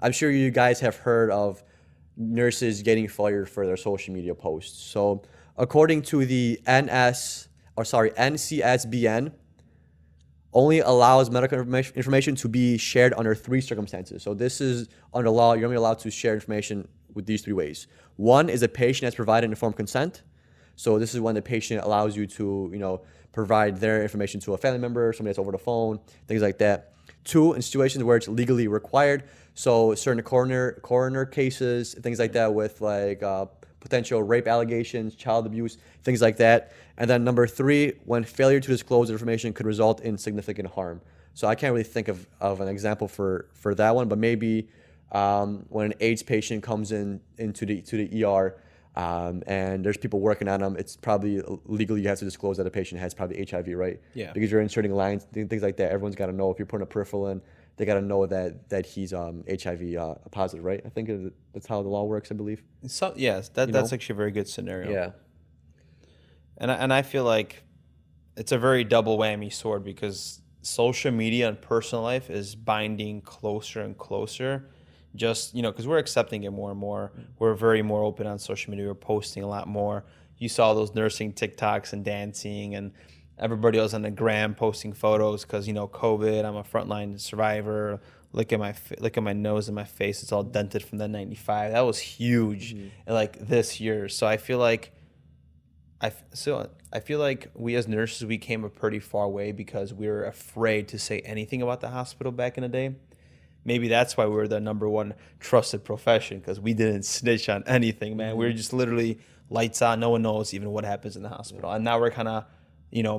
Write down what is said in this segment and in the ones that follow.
I'm sure you guys have heard of nurses getting fired for their social media posts. So according to the NCSBN, only allows medical information to be shared under three circumstances. So this is under law, you're only allowed to share information with these three ways. One is a patient has provided informed consent. So this is when the patient allows you to, provide their information to a family member, somebody that's over the phone, things like that. Two, in situations where it's legally required. So certain coroner cases, things like that with like potential rape allegations, child abuse, things like that. And then number three, when failure to disclose information could result in significant harm. So I can't really think of an example for that one, but maybe when an AIDS patient comes into the ER and there's people working on them, it's probably legally you have to disclose that a patient has probably HIV, right? Yeah. Because you're inserting lines, things like that. Everyone's got to know if you're putting a peripheral in, they got to know that he's HIV positive, right? I think that's how the law works, I believe. So yes, that's actually a very good scenario. Yeah. And I feel like it's a very double whammy sword because social media and personal life is binding closer and closer. Just, because we're accepting it more and more. We're very more open on social media. We're posting a lot more. You saw those nursing TikToks and dancing, and everybody else on the gram posting photos because, COVID, I'm a frontline survivor. Look at my nose and my face. It's all dented from the 95. That was huge, like this year. So I feel like I feel like we as nurses, we came a pretty far way because we were afraid to say anything about the hospital back in the day. Maybe that's why we were the number one trusted profession, because we didn't snitch on anything, man. We were just literally lights out. No one knows even what happens in the hospital. And now we're kind of,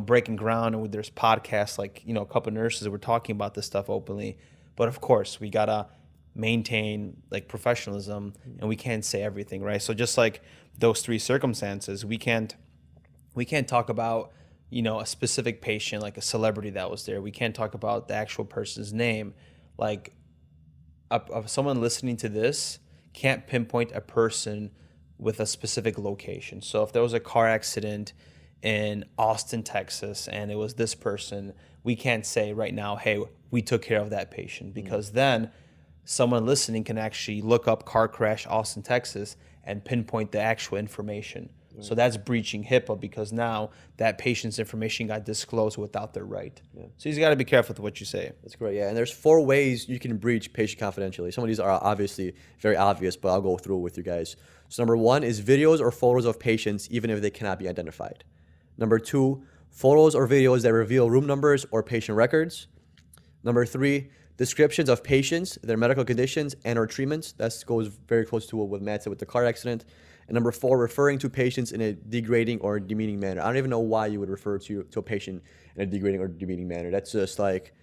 breaking ground. And there's podcasts like, a couple of nurses that were talking about this stuff openly. But of course, we got to maintain like professionalism and we can't say everything, right? So just like those three circumstances, we can't talk about, a specific patient, like a celebrity that was there. We can't talk about the actual person's name. Like, someone listening to this can't pinpoint a person with a specific location. So if there was a car accident in Austin, Texas, and it was this person, we can't say right now, hey, we took care of that patient, because then someone listening can actually look up car crash Austin, Texas, and pinpoint the actual information. So that's breaching HIPAA, because now that patient's information got disclosed without their right. Yeah. So you got to be careful with what you say. That's great, yeah. And there's 4 ways you can breach patient confidentiality. Some of these are obviously very obvious, but I'll go through with you guys. So number 1 is videos or photos of patients, even if they cannot be identified. Number 2, photos or videos that reveal room numbers or patient records. Number 3, descriptions of patients, their medical conditions, and or treatments. That goes very close to what Matt said with the car accident. And number 4, referring to patients in a degrading or demeaning manner. I don't even know why you would refer to a patient in a degrading or demeaning manner. That's just like,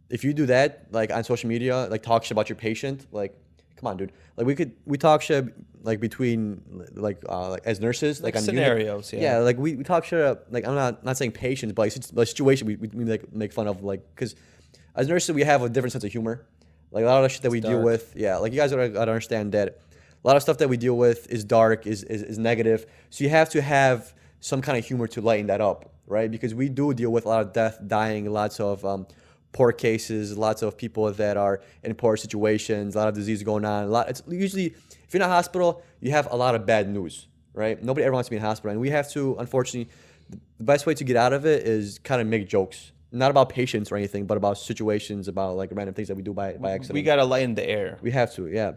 if you do that, like on social media, like talk shit about your patient, like, come on, dude. Like we talk shit like between like as nurses, like on scenarios, unit. Yeah, like we talk shit like, I'm not saying patients, but like situation we like make fun of, like, because as nurses we have a different sense of humor. Like a lot of the shit that we deal with, yeah, like you guys gotta understand that a lot of stuff that we deal with is dark, is negative. So you have to have some kind of humor to lighten that up, right? Because we do deal with a lot of death, dying, lots of poor cases, lots of people that are in poor situations, a lot of disease going on. It's usually, if you're in a hospital, you have a lot of bad news, right? Nobody ever wants to be in a hospital. And we have to, unfortunately, the best way to get out of it is kind of make jokes. Not about patients or anything, but about situations, about like random things that we do by accident. We got to lighten the air. We have to, yeah.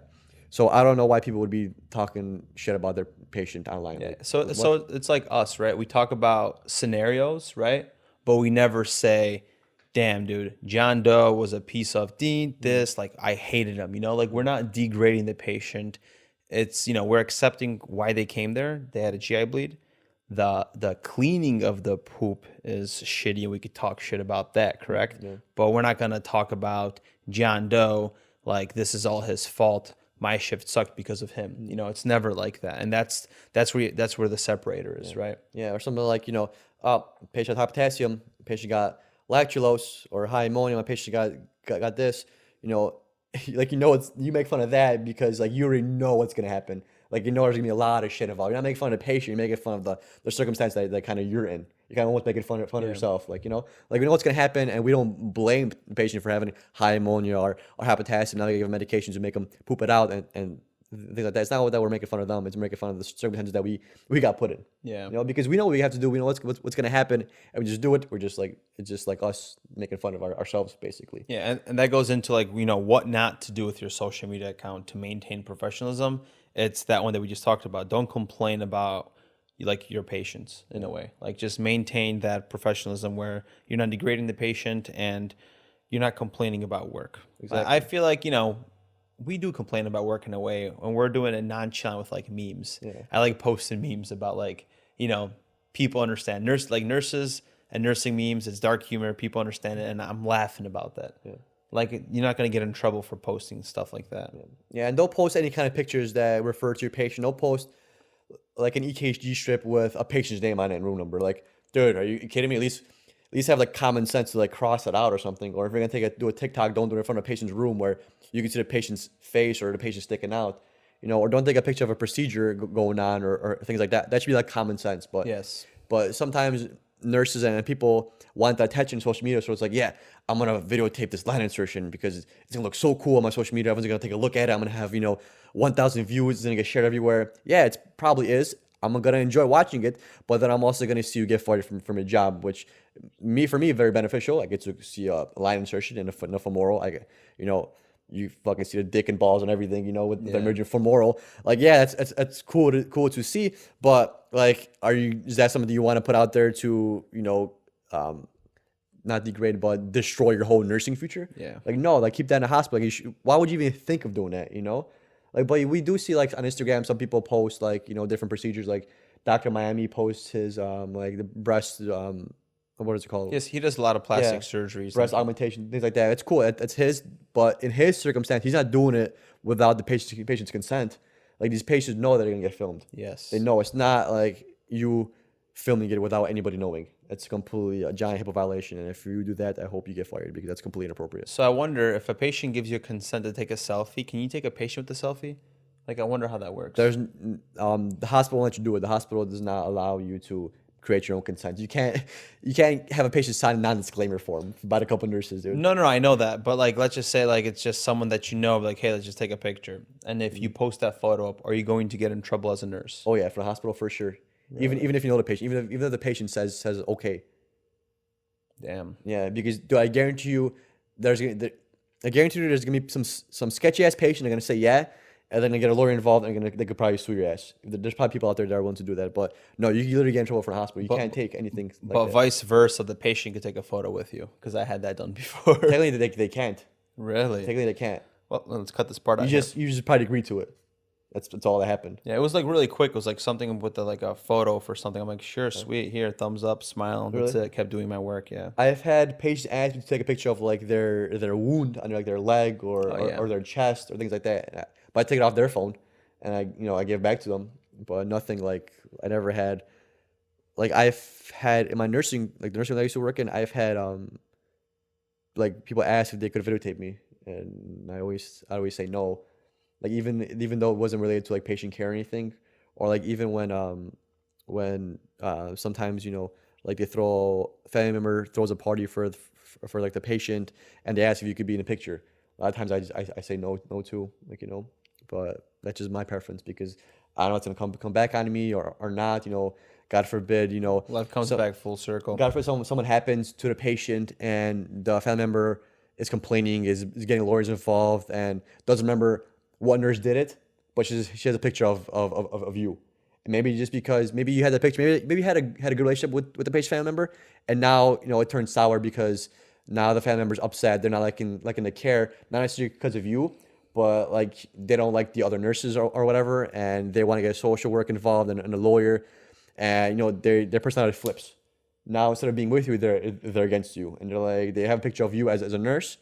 So I don't know why people would be talking shit about their patient online. Yeah. So it's like us, right? We talk about scenarios, right? But we never say, damn, dude, John Doe was a piece of this, like I hated him, like we're not degrading the patient. It's, we're accepting why they came there. They had a GI bleed. The cleaning of the poop is shitty, and we could talk shit about that, correct? Yeah. But we're not going to talk about John Doe like this is all his fault. My shift sucked because of him. It's never like that. And that's where the separator is, right? Yeah, or something like, patient had high potassium, patient got lactulose, or high ammonium, my patient got this, like, you make fun of that because like you already know what's gonna happen. Like, you know, there's gonna be a lot of shit involved. You're not making fun of the patient. You're making fun of the circumstance that kind of you're in. You're kind of almost making fun of yourself. Like, you know, like we know what's gonna happen, and we don't blame the patient for having high ammonia or hepatitis, and now they give them medications to make them poop it out and things like that. It's not that we're making fun of them. It's making fun of the circumstances that we got put in. Yeah. You know, because we know what we have to do. We know what's gonna happen, and we just do it. We're just like, it's just like us making fun of ourselves, basically. Yeah, and that goes into like, you know, what not to do with your social media account to maintain professionalism. It's that one that we just talked about. Don't complain about like your patients in a way. Like just maintain that professionalism where you're not degrading the patient and you're not complaining about work. Exactly. I feel like, you know, we do complain about work in a way when we're doing it nonchalant with like memes. Yeah. I like posting memes about like, you know, people understand nurses and nursing memes. It's dark humor. People understand it. And I'm laughing about that. Yeah. Like you're not going to get in trouble for posting stuff like that. Yeah, and don't post any kind of pictures that refer to your patient. Don't post like an EKG strip with a patient's name on it and room number. Like, dude, are you kidding me? At least have like common sense to like cross it out or something. Or if you're gonna do a TikTok, don't do it in front of a patient's room where you can see the patient's face or the patient sticking out. You know, or don't take a picture of a procedure going on or things like that. That should be like common sense. But Yes. but sometimes nurses and people want the attention on social media, so it's like, yeah, I'm gonna videotape this line insertion because it's gonna look so cool on my social media. Everyone's gonna take a look at it. I'm gonna have 1,000 views. It's gonna get shared everywhere. Yeah, it probably is. I'm gonna enjoy watching it, but then I'm also gonna see you get fired from a job, which for me very beneficial. I get to see a line insertion and a femoral. You fucking see the dick and balls and everything, with the emerging femoral. Like, yeah, that's cool to see. But like, is that something that you want to put out there to, not degrade, but destroy your whole nursing future? Yeah. Like, no, like keep that in the hospital. Like, why would you even think of doing that? Like, but we do see like on Instagram, some people post like, different procedures. Like Dr. Miami posts his, like the breast, what is it called? Yes, he does a lot of plastic surgeries. Breast augmentation, things like that. It's cool. It's his, but in his circumstance, he's not doing it without the patient's consent. Like, these patients know that they're gonna get filmed. Yes. They know. It's not like you filming it without anybody knowing. It's completely a giant HIPAA violation. And if you do that, I hope you get fired because that's completely inappropriate. So I wonder if a patient gives you consent to take a selfie, can you take a patient with a selfie? Like, I wonder how that works. There's the hospital won't let you do it. The hospital does not allow you to create your own consent. You can't have a patient sign a non-disclaimer form by a couple nurses, dude. No, I know that, but like, let's just say like it's just someone that like, hey, let's just take a picture. And if you post that photo up, are you going to get in trouble as a nurse? Oh yeah, for the hospital for sure. Really? Even if you know the patient, even if the patient says okay. Damn. Yeah, because I guarantee you, there's gonna be some sketchy ass patient. They're gonna say yeah, and then they get a lawyer involved, and they could probably sue your ass. There's probably people out there that are willing to do that, but no, you literally get in trouble from the hospital. You can't take anything. But vice versa, the patient could take a photo with you, because I had that done before. Technically, they can't. Really? Technically, they can't. Well, let's cut this part out. You just probably agree to it. That's all that happened. Yeah, it was like really quick. It was like something with like a photo for something. I'm like, sure, sweet, here, thumbs up, smile. Really? That's it. Kept doing my work. Yeah. I've had patients ask me to take a picture of like their wound on like their leg or their chest or things like that. But I take it off their phone, and I give it back to them. But nothing like I never had. Like, I've had in my nursing, like the nursing that I used to work in, I've had like people ask if they could videotape me, and I always say no. Like, even though it wasn't related to like patient care or anything, or like even when sometimes like they a family member throws a party for like the patient, and they ask if you could be in a picture. A lot of times I say no to, like, but that's just my preference because I don't know it's gonna come back on me or not. God forbid, life comes back full circle. God forbid someone happens to the patient and the family member is complaining, is getting lawyers involved, and doesn't remember what nurse did it, but she has a picture of you. And maybe just because maybe you had that picture, maybe you had a good relationship with the patient family member, and now it turns sour because now the family member's upset. They're not liking the care, not necessarily because of you, but like they don't like the other nurses or whatever, and they want to get social work involved and a lawyer, and their personality flips. Now instead of being with you, they're against you, and they're like they have a picture of you as a nurse,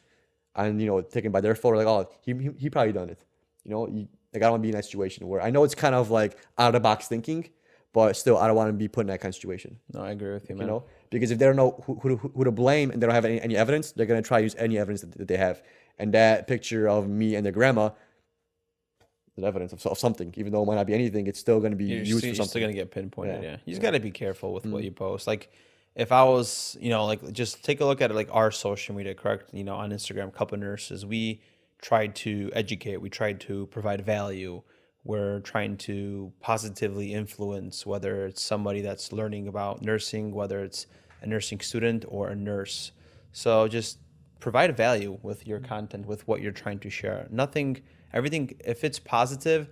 and taken by their photo, like, oh, he probably done it. Like, I don't want to be in that situation where I know it's kind of like out of the box thinking, but still I don't want to be put in that kind of situation. No, I agree with you, man. Because if they don't know who to blame and they don't have any evidence, they're gonna try to use any evidence that they have. And that picture of me and their grandma, evidence of something, even though it might not be anything. It's still going to be You're used still, for you're still something. gonna get pinpointed. Yeah. Yeah, you just gotta be careful with what you post. Like, if I was, like, just take a look at it, like our social media, correct? On Instagram, couple nurses, we tried to educate, we tried to provide value. We're trying to positively influence, whether it's somebody that's learning about nursing, whether it's a nursing student or a nurse. So just provide value with your content, with what you're trying to share. Everything, if it's positive,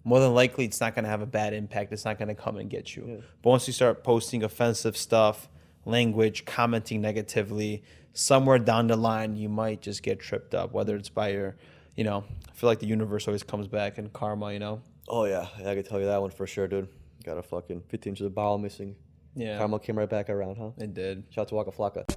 more than likely it's not going to have a bad impact. It's not going to come and get you. But once you start posting offensive stuff, language, commenting negatively, somewhere down the line you might just get tripped up, whether it's by I feel like the universe always comes back in karma. Oh yeah, I can tell you that one for sure, dude. Got a fucking 15 inches of bowel missing. Yeah, Karma came right back around, huh? it did. Shout out to Waka Flocka.